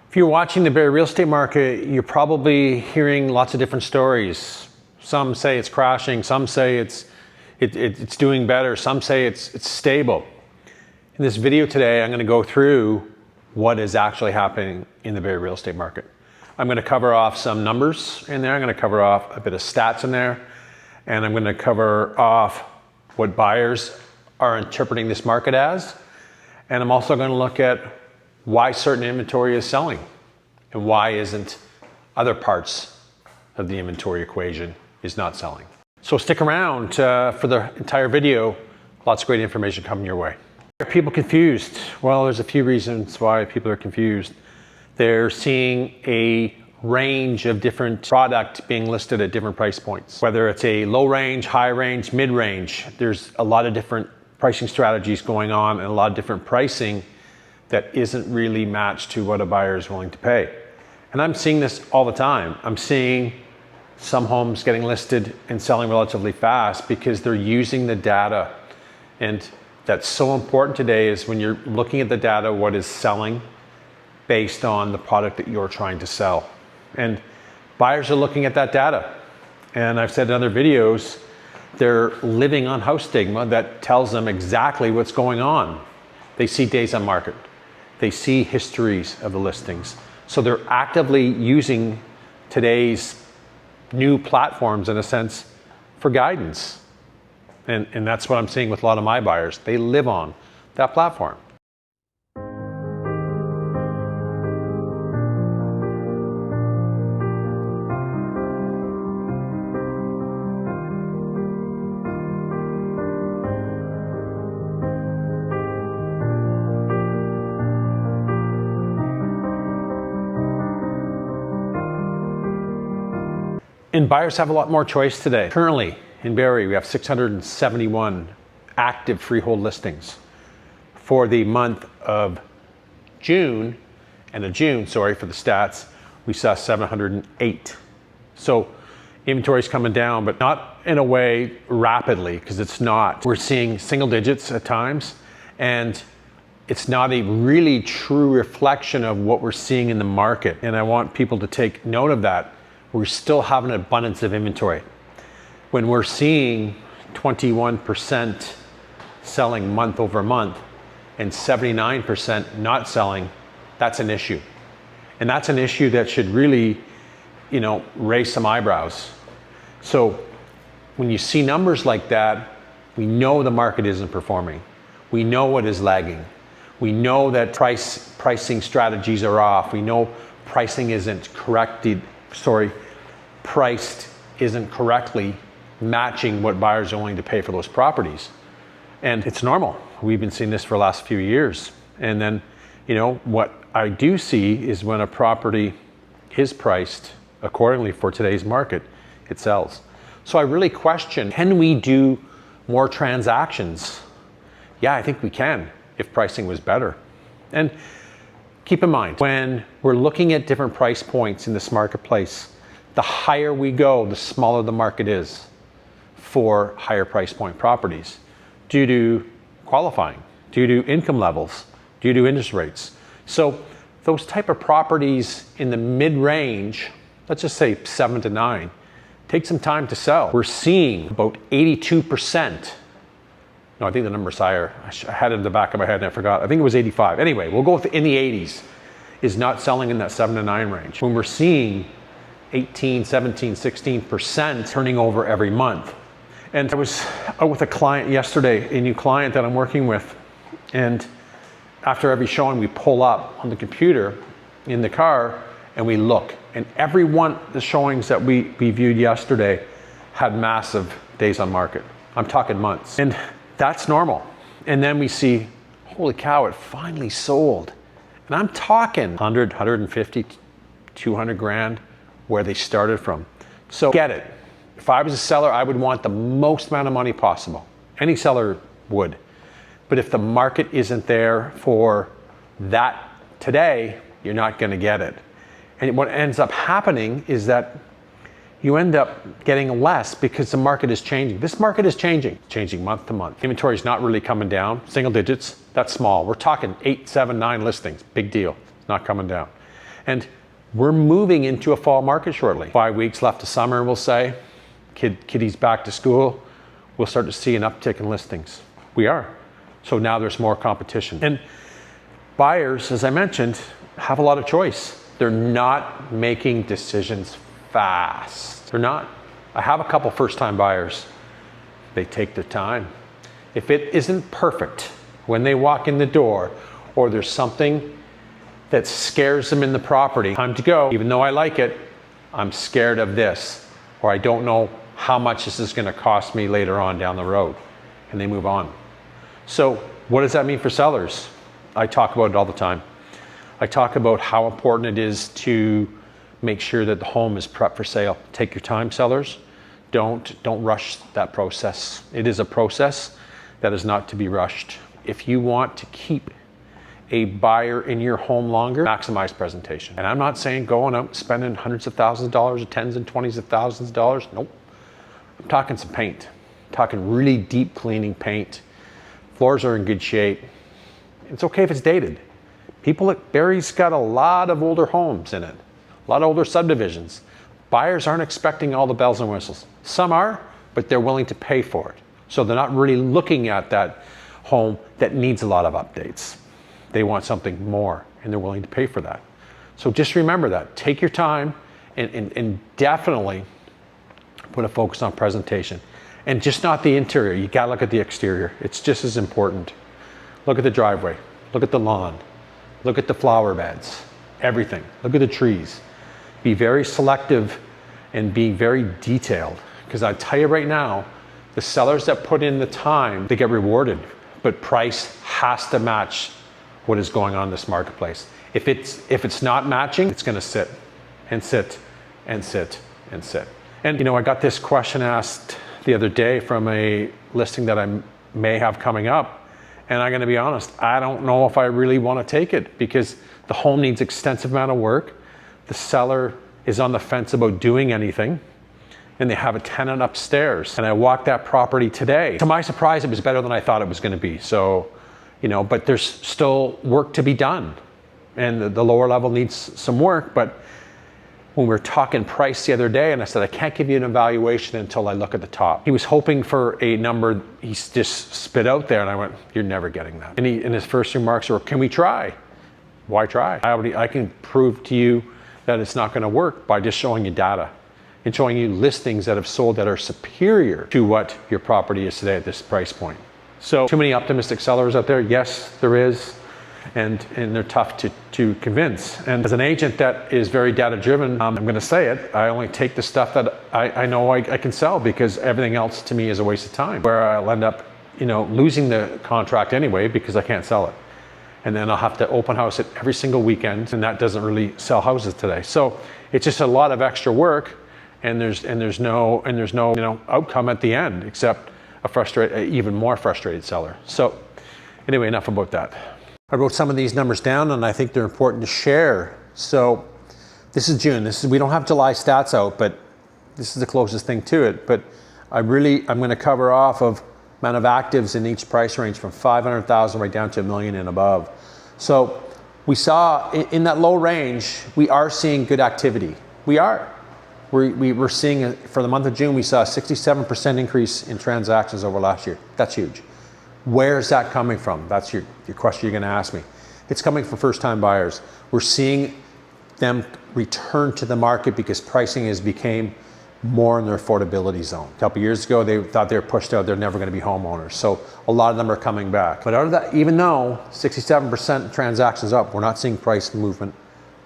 If you're watching the Barrie real estate market, you're probably hearing lots of different stories. Some say it's crashing, some say it's doing better, some say it's stable. In this video today, I'm going to go through what is actually happening in the Barrie real estate market. I'm going to cover off some numbers in there, I'm going to cover off a bit of stats in there, and I'm going to cover off what buyers are interpreting this market as, and I'm also going to look at why certain inventory is selling and why isn't other parts of the inventory equation is not selling. So stick around for the entire video. Lots of great information coming your way. Are people confused? Well, there's a few reasons why people are confused. They're seeing a range of different product being listed at different price points. Whether it's a low range, high range, mid range, there's a lot of different pricing strategies going on and a lot of different pricing that isn't really matched to what a buyer is willing to pay. And I'm seeing this all the time. I'm seeing some homes getting listed and selling relatively fast because they're using the data. And that's so important today is when you're looking at the data, what is selling based on the product that you're trying to sell. And buyers are looking at that data. And I've said in other videos, they're living on house stigma that tells them exactly what's going on. They see days on market. They see histories of the listings. So they're actively using today's new platforms, in a sense, for guidance. And that's what I'm seeing with a lot of my buyers. They live on that platform. And buyers have a lot more choice today. Currently in Barrie, we have 671 active freehold listings. For the month of June, for the stats, we saw 708. So inventory is coming down, but not in a way rapidly, because it's not. We're seeing single digits at times, and it's not a really true reflection of what we're seeing in the market. And I want people to take note of that. We still have an abundance of inventory. When we're seeing 21% selling month over month and 79% not selling, that's an issue. And that's an issue that should really, raise some eyebrows. So when you see numbers like that, we know the market isn't performing. We know what is lagging. We know that pricing strategies are off. We know pricing isn't priced isn't correctly matching what buyers are willing to pay for those properties. And it's normal. We've been seeing this for the last few years. And then, what I do see is when a property is priced accordingly for today's market, it sells. So I really question, can we do more transactions? Yeah, I think we can if pricing was better. And keep in mind, when we're looking at different price points in this marketplace, the higher we go, the smaller the market is for higher price point properties due to qualifying, due to income levels, due to interest rates. So those type of properties in the mid-range, let's just say 7 to 9, take some time to sell. We're seeing about 82%. No, I think the number's higher. I had it in the back of my head and I forgot. I think it was 85. Anyway, we'll go with in the 80s is not selling in that 7 to 9 range. When we're seeing 18, 17, 16% turning over every month. And I was out with a client yesterday, a new client that I'm working with. And after every showing, we pull up on the computer in the car and we look. And every one of the showings that we viewed yesterday had massive days on market. I'm talking months. And that's normal. And then we see, holy cow, it finally sold. And I'm talking 100, 150, 200 grand. Where they started from. So get it. If I was a seller, I would want the most amount of money possible. Any seller would. But if the market isn't there for that today, you're not going to get it. And what ends up happening is that you end up getting less because the market is changing. This market is changing month to month. Inventory is not really coming down. Single digits, that's small. We're talking 8, 7, 9 listings. Big deal. It's not coming down. And we're moving into a fall market shortly. 5 weeks left of summer, we'll say. Kiddies back to school. We'll start to see an uptick in listings. We are. So now there's more competition. And buyers, as I mentioned, have a lot of choice. They're not making decisions fast. They're not. I have a couple first-time buyers. They take their time. If it isn't perfect when they walk in the door, or there's something that scares them in the property, time to go. Even though I like it, I'm scared of this, or I don't know how much this is going to cost me later on down the road, and they move on. So what does that mean for sellers? I talk about it all the time. I talk about how important it is to make sure that the home is prepped for sale. Take your time, sellers. Don't rush that process. It is a process that is not to be rushed. If you want to keep a buyer in your home longer, maximize presentation. And I'm not saying going out and spending hundreds of thousands of dollars or tens and twenties of thousands of dollars. Nope. I'm talking some paint. I'm talking really deep cleaning paint. Floors are in good shape. It's okay if it's dated. People at Barrie's got a lot of older homes in it, a lot of older subdivisions. Buyers aren't expecting all the bells and whistles. Some are, but they're willing to pay for it. So they're not really looking at that home that needs a lot of updates. They want something more, and they're willing to pay for that. So just remember that. Take your time and definitely put a focus on presentation. And just not the interior. You gotta look at the exterior. It's just as important. Look at the driveway. Look at the lawn. Look at the flower beds. Everything. Look at the trees. Be very selective and be very detailed. Because I tell you right now, the sellers that put in the time, they get rewarded. But price has to match what is going on in this marketplace. If it's not matching, it's gonna sit and sit and sit and sit. And I got this question asked the other day from a listing that I may have coming up. And I'm gonna be honest, I don't know if I really wanna take it because the home needs extensive amount of work. The seller is on the fence about doing anything, and they have a tenant upstairs. And I walked that property today. To my surprise, it was better than I thought it was gonna be. So, but there's still work to be done. And the lower level needs some work, but when we were talking price the other day, and I said, I can't give you an evaluation until I look at the top. He was hoping for a number he just spit out there, and I went, you're never getting that. And in his first remarks were, can we try? Why try? I can prove to you that it's not gonna work by just showing you data and showing you listings that have sold that are superior to what your property is today at this price point. So, too many optimistic sellers out there? Yes, there is. And they're tough to convince. And as an agent that is very data driven, I'm gonna say it, I only take the stuff that I know I can sell, because everything else to me is a waste of time, where I'll end up losing the contract anyway because I can't sell it. And then I'll have to open house it every single weekend, and that doesn't really sell houses today. So it's just a lot of extra work, and there's no outcome at the end except even more frustrated seller. So anyway, enough about that. I wrote some of these numbers down, and I think they're important to share. So this is June. We don't have July stats out, but this is the closest thing to it. But I'm going to cover off of amount of actives in each price range from 500,000 right down to $1 million and above. So we saw in that low range, we are seeing good activity. We are. We're seeing, for the month of June, we saw a 67% increase in transactions over last year. That's huge. Where is that coming from? That's your question you're going to ask me. It's coming from first-time buyers. We're seeing them return to the market because pricing has became more in their affordability zone. A couple years ago, they thought they were pushed out. They're never going to be homeowners. So a lot of them are coming back. But out of that, even though 67% transactions up, we're not seeing price movement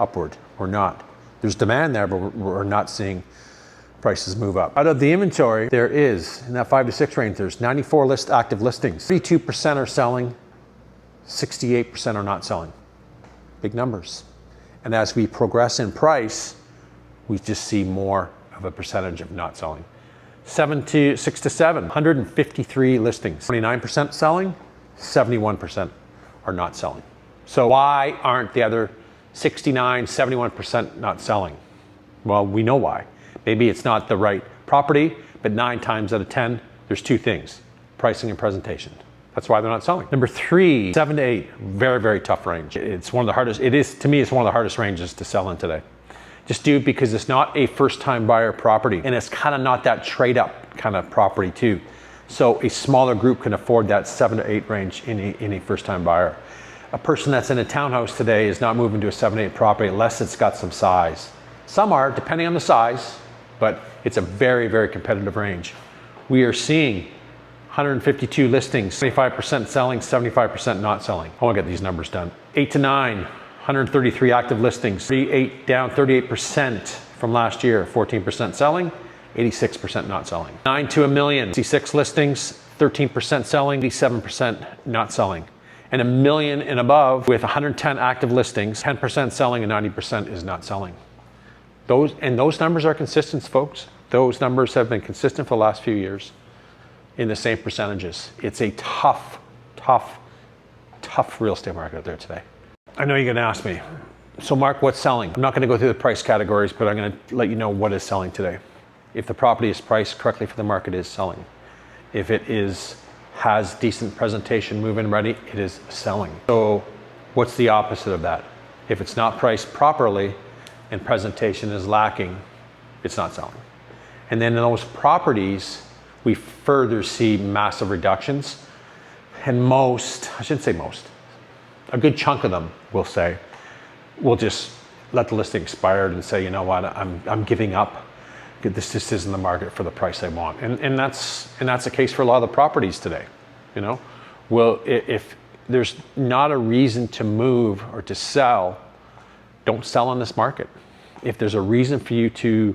upward. We're not. There's demand there, but we're not seeing prices move up. Out of the inventory, there is, in that 5 to 6 range, there's 94 active listings. 32% are selling, 68% are not selling. Big numbers. And as we progress in price, we just see more of a percentage of not selling. 6 to 7, 153 listings. 29% selling, 71% are not selling. So why aren't the other 69, 71% not selling? Well, we know why. Maybe it's not the right property, but 9 times out of 10, there's two things: pricing and presentation. That's why they're not selling. Number 3, 7 to 8, very, very tough range. It's one of the hardest, to me, it's one of the hardest ranges to sell in today. Just because it's not a first-time buyer property, and it's kind of not that trade-up kind of property too. So a smaller group can afford that 7 to 8 range in a first-time buyer. A person that's in a townhouse today is not moving to a 7 to 8 property unless it's got some size. Some are, depending on the size, but it's a very, very competitive range. We are seeing 152 listings, 25% selling, 75% not selling. I want to get these numbers done. 8 to 9, 133 active listings, 38 down 38% from last year, 14% selling, 86% not selling. 9 to a million, 66 listings, 13% selling, 87% not selling. And a million and above with 110 active listings, 10% selling and 90% is not selling. Those numbers are consistent, folks. Those numbers have been consistent for the last few years in the same percentages. It's a tough real estate market out there today. I know you're gonna ask me, so Mark, what's selling? I'm not gonna go through the price categories, but I'm gonna let you know what is selling today. If the property is priced correctly for the market, it is selling. If it has decent presentation, move-in ready, it is selling. So what's the opposite of that? If it's not priced properly and presentation is lacking, it's not selling. And then in those properties, we further see massive reductions. And most, I shouldn't say most, a good chunk of them will say, we'll just let the listing expire and say, you know what, I'm giving up. This just isn't the market for the price I want. And that's the case for a lot of the properties today. You know, well, if there's not a reason to move or to sell, don't sell in this market. If there's a reason for you to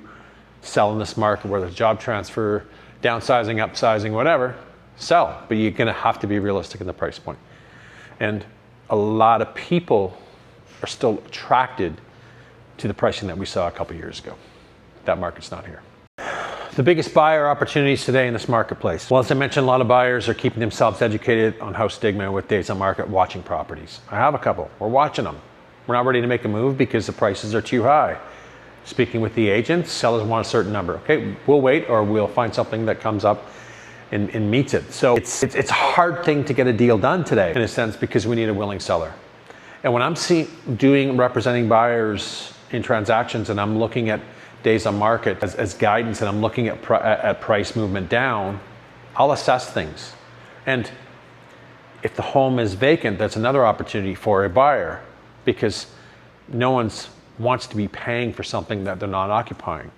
sell in this market, whether it's job transfer, downsizing, upsizing, whatever, sell. But you're gonna have to be realistic in the price point. And a lot of people are still attracted to the pricing that we saw a couple years ago. That market's not here. The biggest buyer opportunities today in this marketplace. Well, as I mentioned, a lot of buyers are keeping themselves educated on house stigma with days on market, watching properties. I have a couple, we're watching them. We're not ready to make a move because the prices are too high. Speaking with the agents, sellers want a certain number. Okay, we'll wait or we'll find something that comes up and meets it. So it's a hard thing to get a deal done today in a sense because we need a willing seller. And when I'm representing buyers in transactions and I'm looking at days on market as guidance and I'm looking at price movement down, I'll assess things. And if the home is vacant, that's another opportunity for a buyer because no one wants to be paying for something that they're not occupying.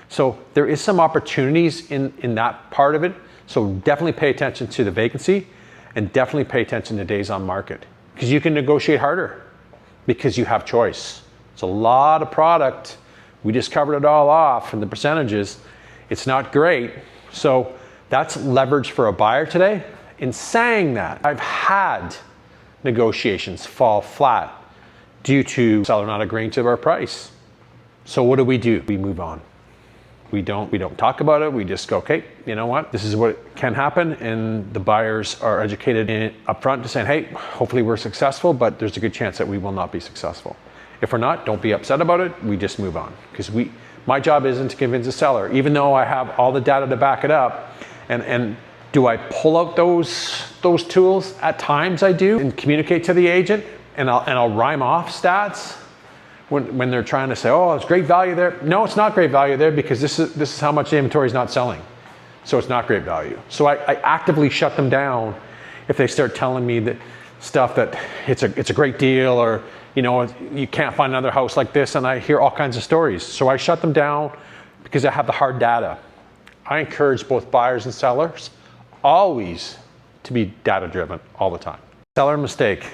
So there is some opportunities in that part of it. So definitely pay attention to the vacancy and definitely pay attention to days on market because you can negotiate harder because you have choice. It's a lot of product. We just covered it all off in the percentages. It's not great. So that's leverage for a buyer today. In saying that, I've had negotiations fall flat due to seller not agreeing to our price. So what do? We move on. We don't talk about it. We just go, okay, you know what? This is what can happen. And the buyers are educated up front to saying, hey, hopefully we're successful, but there's a good chance that we will not be successful. If we're not, don't be upset about it. We just move on. Because my job isn't to convince a seller, even though I have all the data to back it up. And do I pull out those tools? At times I do and communicate to the agent and I'll rhyme off stats when they're trying to say, oh, it's great value there. No, it's not great value there because this is how much the inventory is not selling. So it's not great value. So I actively shut them down if they start telling me that stuff that it's a great deal or you know, you can't find another house like this, and I hear all kinds of stories. So I shut them down because I have the hard data. I encourage both buyers and sellers always to be data driven all the time. Seller mistake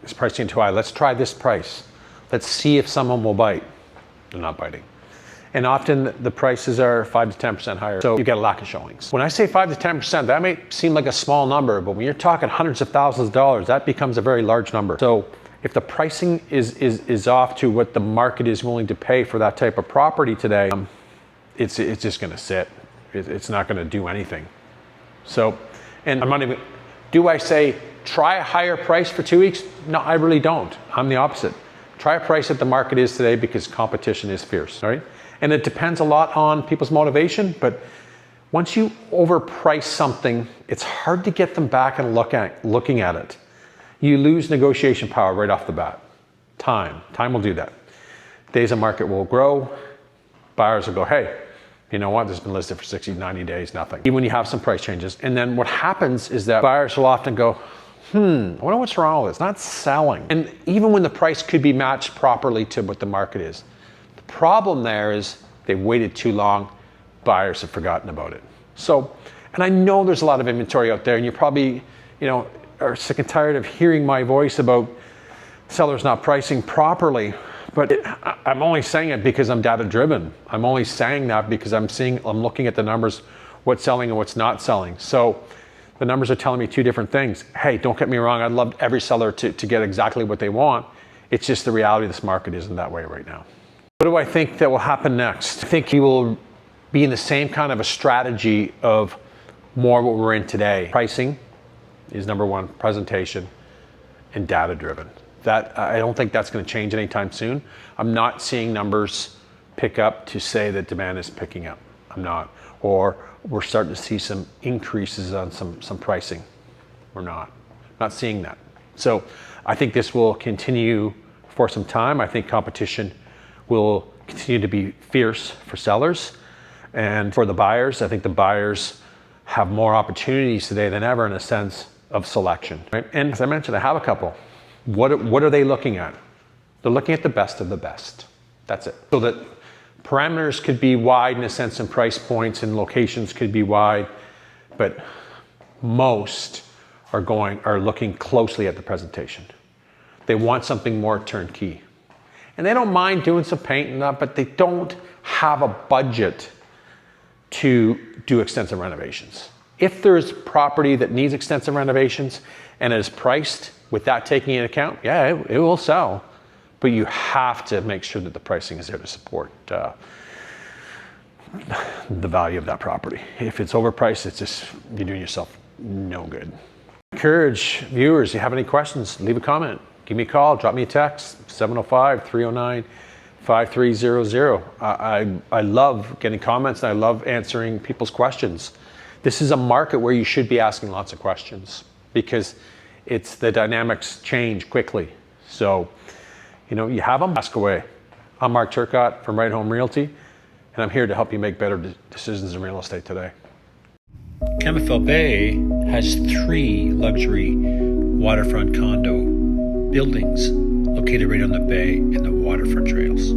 is pricing too high. Let's try this price. Let's see if someone will bite. They're not biting. And often the prices are 5 to 10% higher. So you get a lack of showings. When I say 5 to 10%, that may seem like a small number, but when you're talking hundreds of thousands of dollars, that becomes a very large number. So if the pricing is off to what the market is willing to pay for that type of property today, it's just gonna sit. It's not gonna do anything. So, and I'm not even, do I say try a higher price for 2 weeks? No, I really don't. I'm the opposite. Try a price that the market is today because competition is fierce, right? And it depends a lot on people's motivation, but Once you overprice something, it's hard to get them back and looking at it. You lose negotiation power right off the bat. Time will do that. Days on market will grow. Buyers will go, hey, you know what, this has been listed for 60, 90 days, nothing. Even when you have some price changes. And then what happens is that buyers will often go, I wonder what's wrong with it. It's not selling. And even when the price could be matched properly to what the market is, the problem there is they've waited too long. Buyers have forgotten about it. So, and I know there's a lot of inventory out there, and you probably, are sick and tired of hearing my voice about sellers not pricing properly. But I'm only saying it because I'm data driven. I'm only saying that because I'm looking at the numbers, what's selling and what's not selling. So the numbers are telling me two different things. Hey, don't get me wrong. I'd love every seller to get exactly what they want. It's just the reality of this market isn't that way right now. What do I think that will happen next? I think he will be in the same kind of a strategy of more what we're in today. Pricing is number one, presentation, and data driven. That I don't think that's going to change anytime soon. I'm not seeing numbers pick up to say that demand is picking up. I'm not. Or we're starting to see some increases on some pricing. We're not seeing that. So I think this will continue for some time. I think competition will continue to be fierce for sellers. And for the buyers, I think the buyers have more opportunities today than ever in a sense of selection. Right? And as I mentioned, I have a couple. What are they looking at? They're looking at the best of the best. That's it. So that parameters could be wide in a sense, and price points and locations could be wide, but most are looking closely at the presentation. They want something more turnkey. And they don't mind doing some paint and that, but they don't have a budget to do extensive renovations. If there's property that needs extensive renovations and is priced with that taking into account, yeah, it will sell. But you have to make sure that the pricing is there to support the value of that property. If it's overpriced, it's just, you're doing yourself no good. Encourage viewers, if you have any questions, leave a comment. Give me a call, drop me a text, 705-309-5300. I love getting comments, and I love answering people's questions. This is a market where you should be asking lots of questions because the dynamics change quickly. So, you have them, ask away. I'm Mark Turcott from Right Home Realty, and I'm here to help you make better decisions in real estate today. Campbell Bay has 3 luxury waterfront condo buildings located right on the bay and the waterfront trails.